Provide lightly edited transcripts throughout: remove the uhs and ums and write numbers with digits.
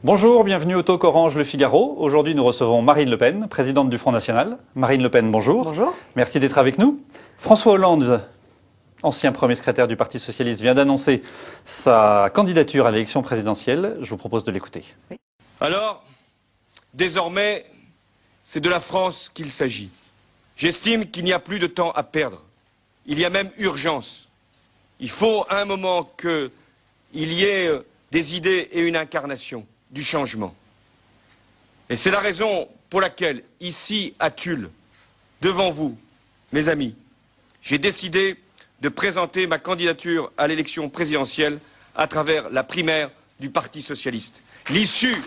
Bonjour, bienvenue au Talk Orange Le Figaro. Aujourd'hui, nous recevons Marine Le Pen, présidente du Front National. Marine Le Pen, bonjour. Bonjour. Merci d'être avec nous. François Hollande, ancien premier secrétaire du Parti Socialiste, vient d'annoncer sa candidature à l'élection présidentielle. Je vous propose de l'écouter. Alors, désormais, c'est de la France qu'il s'agit. J'estime qu'il n'y a plus de temps à perdre. Il y a même urgence. Il faut à un moment qu'il y ait des idées et une incarnation du changement. Et c'est la raison pour laquelle, ici à Tulle, devant vous, mes amis, j'ai décidé de présenter ma candidature à l'élection présidentielle à travers la primaire du Parti socialiste. L'issue...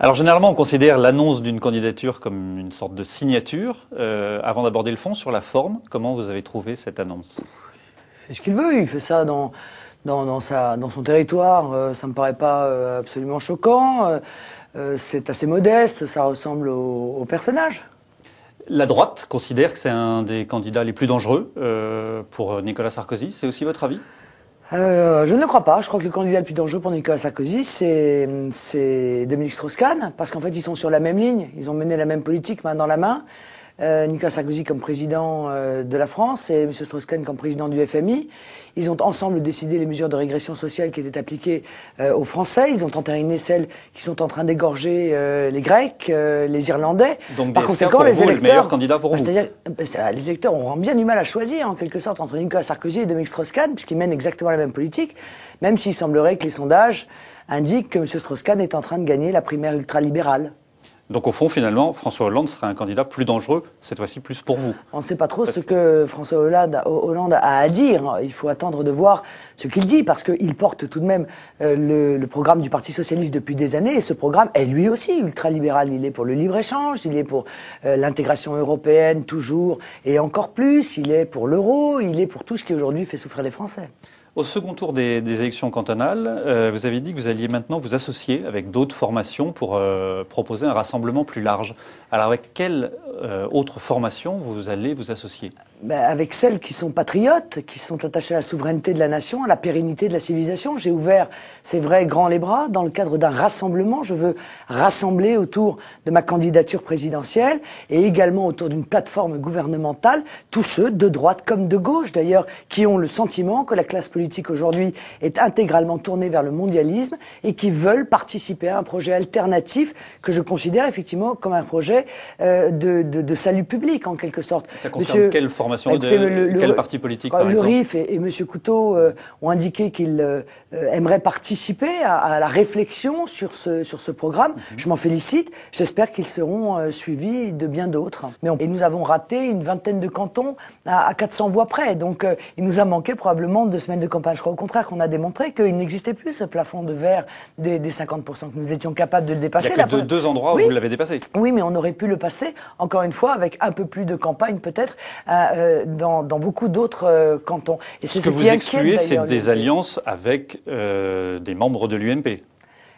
Alors généralement, on considère l'annonce d'une candidature comme une sorte de signature. Avant d'aborder le fond, sur la forme, comment vous avez trouvé cette annonce? Il fait ce qu'il veut, il fait ça dans son territoire, ça me paraît pas absolument choquant, c'est assez modeste, ça ressemble au personnage. La droite considère que c'est un des candidats les plus dangereux pour Nicolas Sarkozy. C'est aussi votre avis? Je ne le crois pas. Je crois que le candidat le plus dangereux pour Nicolas Sarkozy, c'est Dominique Strauss-Kahn, parce qu'en fait, ils sont sur la même ligne. Ils ont mené la même politique main dans la main. Nicolas Sarkozy comme président de la France et M. Strauss-Kahn comme président du FMI. Ils ont ensemble décidé les mesures de régression sociale qui étaient appliquées aux Français. Ils ont entériné celles qui sont en train d'égorger les Grecs, les Irlandais. Donc, par conséquent, les électeurs, le meilleur candidat pour vous. C'est-à-dire, les électeurs auront bien du mal à choisir, en quelque sorte, entre Nicolas Sarkozy et Dominique Strauss-Kahn, puisqu'ils mènent exactement la même politique, même s'il semblerait que les sondages indiquent que M. Strauss-Kahn est en train de gagner la primaire ultralibérale. Donc au fond, finalement, François Hollande serait un candidat plus dangereux, cette fois-ci plus pour vous. On ne sait pas trop ce que François Hollande a à dire. Il faut attendre de voir ce qu'il dit, parce qu'il porte tout de même le programme du Parti Socialiste depuis des années, et ce programme est lui aussi ultralibéral. Il est pour le libre-échange, il est pour l'intégration européenne toujours et encore plus, il est pour l'euro, il est pour tout ce qui aujourd'hui fait souffrir les Français. Au second tour des élections cantonales, vous avez dit que vous alliez maintenant vous associer avec d'autres formations pour proposer un rassemblement plus large. Alors avec quelle autre formation vous allez vous associer? Avec celles qui sont patriotes, qui sont attachées à la souveraineté de la nation, à la pérennité de la civilisation. J'ai ouvert, c'est vrai, grand les bras dans le cadre d'un rassemblement. Je veux rassembler autour de ma candidature présidentielle et également autour d'une plateforme gouvernementale tous ceux, de droite comme de gauche d'ailleurs, qui ont le sentiment que la classe politique aujourd'hui est intégralement tournée vers le mondialisme et qui veulent participer à un projet alternatif que je considère effectivement comme un projet de salut public en quelque sorte. Ça concerne quelle formation? Quel parti politique, par exemple? Le RIF et M. Couteau ont indiqué qu'ils aimeraient participer à la réflexion sur ce programme. Je m'en félicite. J'espère qu'ils seront suivis de bien d'autres. Et nous avons raté une vingtaine de cantons à 400 voix près. Donc il nous a manqué probablement 2 semaines de campagne. Je crois au contraire qu'on a démontré qu'il n'existait plus ce plafond de verre des 50%, que nous étions capables de le dépasser. Il y a que deux endroits où vous l'avez dépassé. Oui, mais on aurait pu le passer, encore une fois, avec un peu plus de campagne peut-être, dans beaucoup d'autres cantons. Et ce que vous excluez, c'est des alliances avec des membres de l'UMP.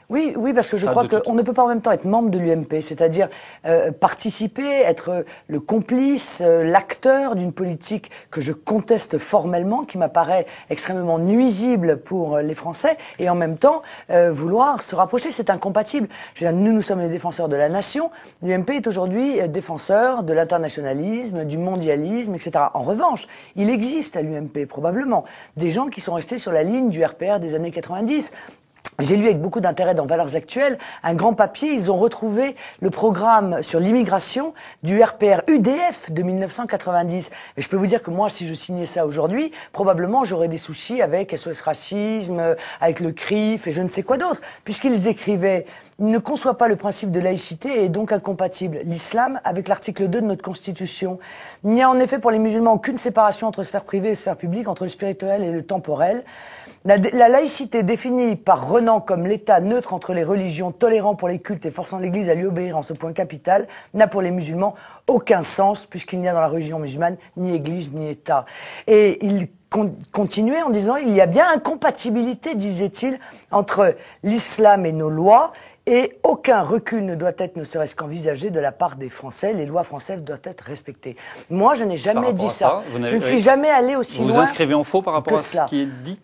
Oui, parce que je crois qu'on ne peut pas en même temps être membre de l'UMP, c'est-à-dire participer, être le complice, l'acteur d'une politique que je conteste formellement, qui m'apparaît extrêmement nuisible pour les Français, et en même temps vouloir se rapprocher. C'est incompatible. Je veux dire, nous sommes les défenseurs de la nation. L'UMP est aujourd'hui défenseur de l'internationalisme, du mondialisme, etc. En revanche, il existe à l'UMP probablement des gens qui sont restés sur la ligne du RPR des années 90. J'ai lu avec beaucoup d'intérêt dans Valeurs Actuelles un grand papier. Ils ont retrouvé le programme sur l'immigration du RPR UDF de 1990. Et je peux vous dire que moi, si je signais ça aujourd'hui, probablement j'aurais des soucis avec SOS Racisme, avec le CRIF et je ne sais quoi d'autre. Puisqu'ils écrivaient « Il ne conçoit pas le principe de laïcité et est donc incompatible l'islam avec l'article 2 de notre Constitution. Il n'y a en effet pour les musulmans aucune séparation entre sphère privée et sphère publique, entre le spirituel et le temporel. La laïcité définie par Renan comme l'État neutre entre les religions, tolérant pour les cultes et forçant l'Église à lui obéir en ce point capital, n'a pour les musulmans aucun sens, puisqu'il n'y a dans la religion musulmane ni Église ni État. » Et il continuait en disant « Il y a bien incompatibilité, disait-il, entre l'islam et nos lois, et aucun recul ne doit être, ne serait-ce qu'envisagé de la part des Français. Les lois françaises doivent être respectées. » Moi, je n'ai jamais dit ça. Je ne suis jamais allé aussi loin. Vous vous inscrivez en faux par rapport à ce qui est dit?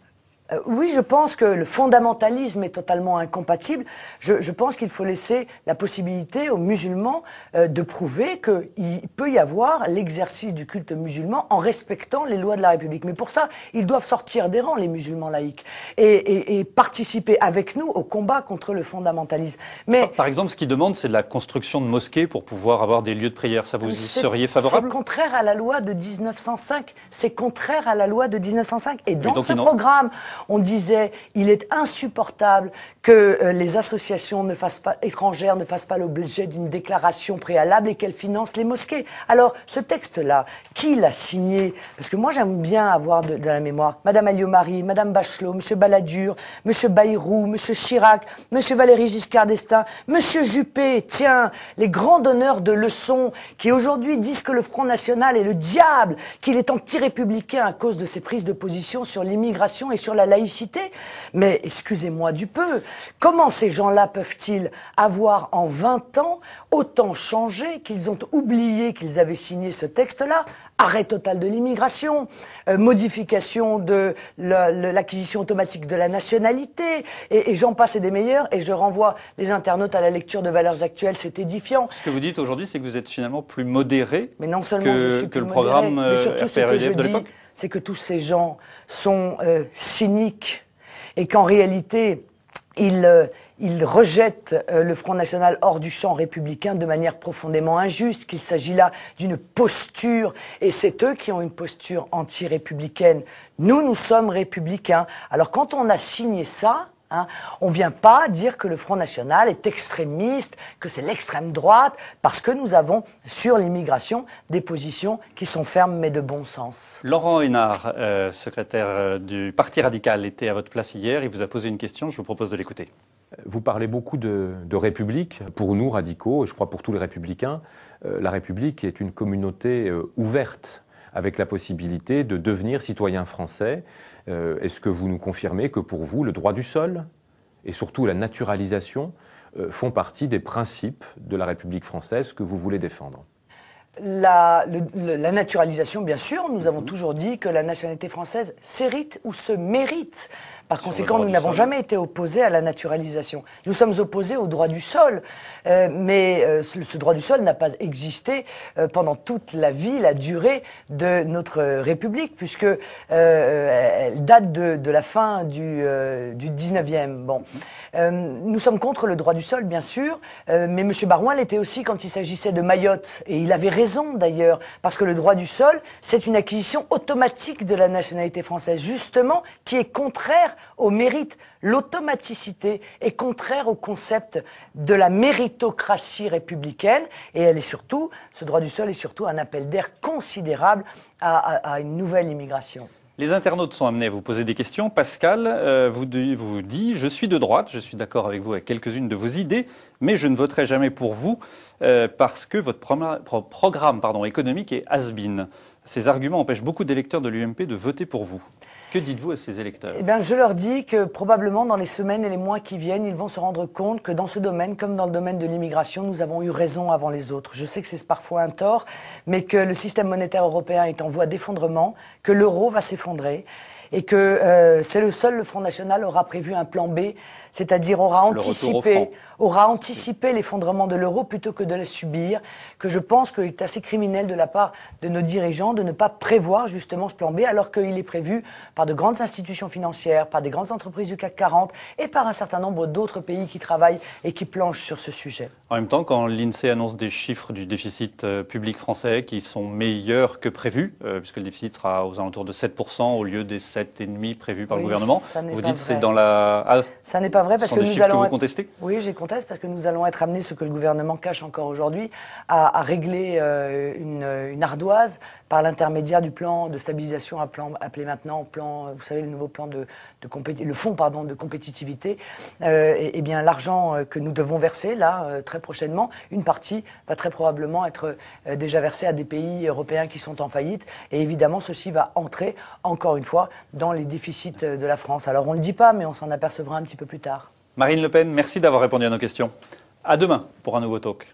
Oui, je pense que le fondamentalisme est totalement incompatible. Je pense qu'il faut laisser la possibilité aux musulmans de prouver qu'il peut y avoir l'exercice du culte musulman en respectant les lois de la République. Mais pour ça, ils doivent sortir des rangs, les musulmans laïcs, et participer avec nous au combat contre le fondamentalisme. Mais par exemple, ce qu'ils demandent, c'est de la construction de mosquées pour pouvoir avoir des lieux de prière. Ça, vous y seriez favorable? C'est contraire à la loi de 1905. C'est contraire à la loi de 1905. Et dans ce programme, on disait, il est insupportable que les associations étrangères ne fassent pas l'objet d'une déclaration préalable et qu'elles financent les mosquées. Alors, ce texte-là, qui l'a signé? Parce que moi, j'aime bien avoir de la mémoire Madame Alliot-Marie, Madame Bachelot, Monsieur Balladur, Monsieur Bayrou, Monsieur Chirac, Monsieur Valéry Giscard d'Estaing, Monsieur Juppé, tiens, les grands donneurs de leçons qui aujourd'hui disent que le Front National est le diable, qu'il est anti-républicain à cause de ses prises de position sur l'immigration et sur la laïcité. Mais excusez-moi du peu, comment ces gens-là peuvent-ils avoir en 20 ans autant changé qu'ils ont oublié qu'ils avaient signé ce texte-là? Arrêt total de l'immigration, modification de l'acquisition automatique de la nationalité, et j'en passe et des meilleurs, et je renvoie les internautes à la lecture de Valeurs Actuelles, c'est édifiant. Ce que vous dites aujourd'hui, c'est que vous êtes finalement plus modéré mais non seulement je suis plus le modéré, programme mais surtout ce que je de dis, l'époque. c'est que tous ces gens sont cyniques, et qu'en réalité, ils rejettent le Front National hors du champ républicain de manière profondément injuste, qu'il s'agit là d'une posture, et c'est eux qui ont une posture anti-républicaine. Nous sommes républicains. Alors quand on a signé ça, on vient pas dire que le Front National est extrémiste, que c'est l'extrême droite, parce que nous avons sur l'immigration des positions qui sont fermes mais de bon sens. Laurent Hénart, secrétaire du Parti radical, était à votre place hier. Il vous a posé une question, je vous propose de l'écouter. Vous parlez beaucoup de République. Pour nous, radicaux, et je crois pour tous les républicains, la République est une communauté ouverte, avec la possibilité de devenir citoyen français. Est-ce que vous nous confirmez que pour vous, le droit du sol et surtout la naturalisation font partie des principes de la République française que vous voulez défendre? La naturalisation, bien sûr, nous avons toujours dit que la nationalité française s'hérite ou se mérite. Par conséquent, nous n'avons jamais été opposés à la naturalisation. Nous sommes opposés au droit du sol, mais ce droit du sol n'a pas existé pendant toute la vie, la durée de notre République, puisque elle date de la fin du 19e. Bon, nous sommes contre le droit du sol, bien sûr, mais M. Barouin l'était aussi quand il s'agissait de Mayotte, et il avait raison d'ailleurs, parce que le droit du sol, c'est une acquisition automatique de la nationalité française, justement, qui est contraire au mérite. L'automaticité est contraire au concept de la méritocratie républicaine, et elle est surtout, ce droit du sol est surtout un appel d'air considérable à une nouvelle immigration. Les internautes sont amenés à vous poser des questions. Pascal vous dit « Je suis de droite, je suis d'accord avec vous avec quelques-unes de vos idées, mais je ne voterai jamais pour vous parce que votre programme économique est has-been. Ces arguments empêchent beaucoup d'électeurs de l'UMP de voter pour vous. » Que dites-vous à ces électeurs? Eh bien, je leur dis que probablement dans les semaines et les mois qui viennent, ils vont se rendre compte que dans ce domaine, comme dans le domaine de l'immigration, nous avons eu raison avant les autres. Je sais que c'est parfois un tort, mais que le système monétaire européen est en voie d'effondrement, que l'euro va s'effondrer, et que le Front National aura prévu un plan B, c'est-à-dire aura anticipé l'effondrement de l'euro plutôt que de le subir, que je pense qu'il est assez criminel de la part de nos dirigeants de ne pas prévoir justement ce plan B, alors qu'il est prévu par de grandes institutions financières, par des grandes entreprises du CAC 40 et par un certain nombre d'autres pays qui travaillent et qui planchent sur ce sujet. En même temps, quand l'INSEE annonce des chiffres du déficit public français qui sont meilleurs que prévu, puisque le déficit sera aux alentours de 7% au lieu des 7,5% prévus par le gouvernement, vous dites que c'est dans la... Ah, ça n'est pas vrai parce que nous allons... Que vous contestez ? Oui, j'y conteste parce que nous allons être amenés, ce que le gouvernement cache encore aujourd'hui, à régler une ardoise par l'intermédiaire du plan de stabilisation appelé maintenant plan, vous savez, le nouveau plan le fonds de compétitivité. Et bien l'argent que nous devons verser là très prochainement, une partie va très probablement être déjà versée à des pays européens qui sont en faillite. Et évidemment, ceci va entrer encore une fois dans les déficits de la France. Alors on le dit pas, mais on s'en apercevra un petit peu plus tard. Marine Le Pen, merci d'avoir répondu à nos questions. À demain pour un nouveau talk.